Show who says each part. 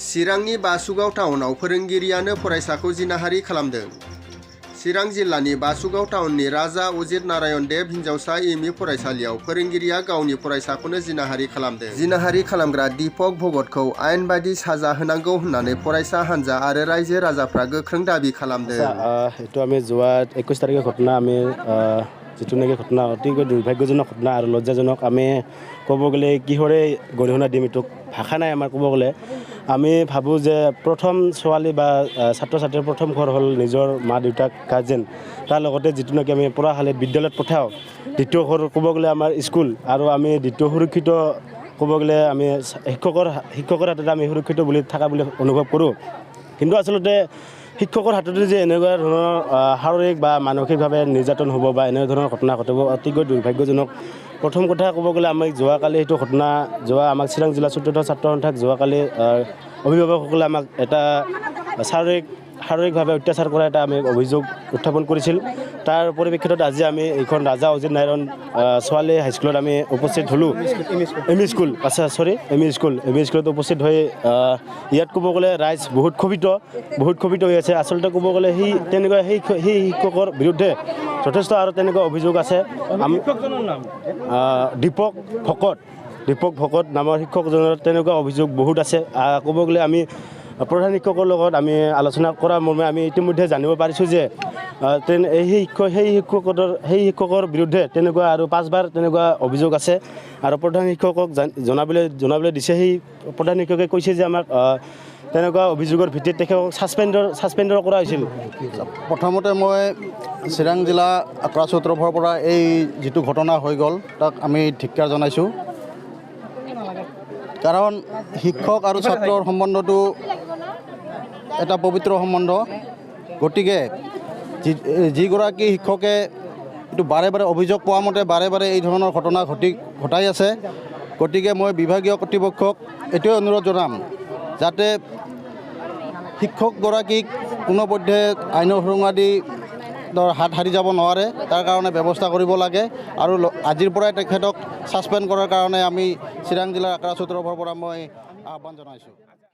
Speaker 1: चिरांनि बासुगाव टाउनाव फोरोंगिरियानो फरायसाखौ जिनाहारि खालामदों। चिरां जिल्लानि बासुगाव टाउननि राजा अजित नारायण देव हिन्जावसा एमइ फरायसालियाव फोरोंगिरिया गावनि फरायसाखौनो जिनाहारि खालामदों। जिनाहारि खालामग्रा दीपक भगतखौ आयेन बायदि साजा होनांगौ होननानै फरायसा हान्जा आरो रायजो राजाफ्रा गोख्रों दाबि खालामदों।
Speaker 2: এইটো আমি যোৱা 21 তাৰিখে ঘটনা আমি যেটো নেকি ঘটনা অতিকৈ দুৰ্ভাগ্যজনক ঘটনা আৰু লজ্জাজনক। আমি ক'ব গ'লে কিহৰে গৰিহণা দিম, এইটো ভাষা নাই আমাৰ ক'ব গ'লে। আমি ভাবোঁ যে প্ৰথম ছোৱালী বা ছাত্ৰ ছাত্ৰীৰ প্ৰথম ঘৰ হ'ল নিজৰ মা দেউতাক গাৰ্জেন, তাৰ লগতে যিটো নেকি আমি পঢ়াশালীত বিদ্যালয়ত পঠাওঁ। দ্বিতীয় ঘৰ ক'ব গ'লে আমাৰ স্কুল, আৰু আমি দ্বিতীয় সুৰক্ষিত ক'ব গ'লে আমি শিক্ষকৰ হাতত আমি সুৰক্ষিত বুলি থকা বুলি অনুভৱ কৰোঁ। কিন্তু আচলতে শিক্ষকৰ হাততে যে এনেকুৱা ধৰণৰ শাৰীৰিক বা মানসিকভাৱে নিৰ্যাতন হ'ব বা এনে ধৰণৰ ঘটনা ঘটিব অতিকৈ দুৰ্ভাগ্যজনক। প্ৰথম কথা ক'ব গ'লে আমি যোৱাকালি সেইটো ঘটনা আমাক চিৰাং জিলা চতুৰ্থ ছাত্ৰ সন্থাক যোৱাকালি অভিভাৱকসকলে আমাক এটা শাৰীৰিকভাৱে অত্যাচাৰ কৰা এটা আমি অভিযোগ উত্থাপন কৰিছিল। তাৰ পৰিপ্ৰেক্ষিতত আজি আমি এইখন ৰাজা অজিত নাৰায়ণ ছোৱালী হাইস্কুলত আমি উপস্থিত হ'লোঁ। এম ই স্কুলত উপস্থিত হৈ ইয়াত ক'ব গ'লে ৰাইজ বহুত ক্ষোভিত হৈ আছে। আচলতে ক'ব গ'লে তেনেকুৱা সেই শিক্ষকৰ বিৰুদ্ধে যথেষ্ট আৰু তেনেকুৱা অভিযোগ আছে। দীপক ভকত নামৰ শিক্ষকজনৰ তেনেকুৱা অভিযোগ বহুত আছে। ক'ব গ'লে আমি প্ৰধান শিক্ষকৰ লগত আমি আলোচনা কৰাৰ মৰ্মে আমি ইতিমধ্যে জানিব পাৰিছোঁ যে সেই শিক্ষকৰ বিৰুদ্ধে তেনেকুৱা আৰু 5বাৰ তেনেকুৱা অভিযোগ আছে। আৰু প্ৰধান শিক্ষকক জনাবলৈ দিছে। সেই প্ৰধান শিক্ষকে কৈছে যে আমাক তেনেকুৱা অভিযোগৰ ভিত্তিত তেখেতক ছাছপেণ্ডৰ কৰা হৈছিল।
Speaker 3: প্ৰথমতে মই চিৰাং জিলা আক্ৰা চৌতৰফৰ পৰা এই যিটো ঘটনা হৈ গ'ল তাক আমি ধিক্কাৰ জনাইছোঁ। কাৰণ শিক্ষক আৰু ছাত্ৰৰ সম্বন্ধটো এটা পবিত্ৰ সম্বন্ধ। গতিকে যিগৰাকী শিক্ষকে এইটো বাৰে বাৰে অভিযোগ পোৱা মতে বাৰে বাৰে এই ধৰণৰ ঘটনা ঘটাই আছে। গতিকে মই বিভাগীয় কৰ্তৃপক্ষক এইটোৱে অনুৰোধ জনাম যাতে শিক্ষকগৰাকীক কোনোপধ্যে আইনৰ সুৰুঙাদি হাত সাৰি যাব নোৱাৰে, তাৰ কাৰণে ব্যৱস্থা কৰিব লাগে। আৰু আজিৰ পৰাই তেখেতক ছাছপেণ্ড কৰাৰ কাৰণে আমি চিৰাং জিলাৰ আক্ৰা চৌতৰফৰ পৰা মই আহ্বান জনাইছোঁ।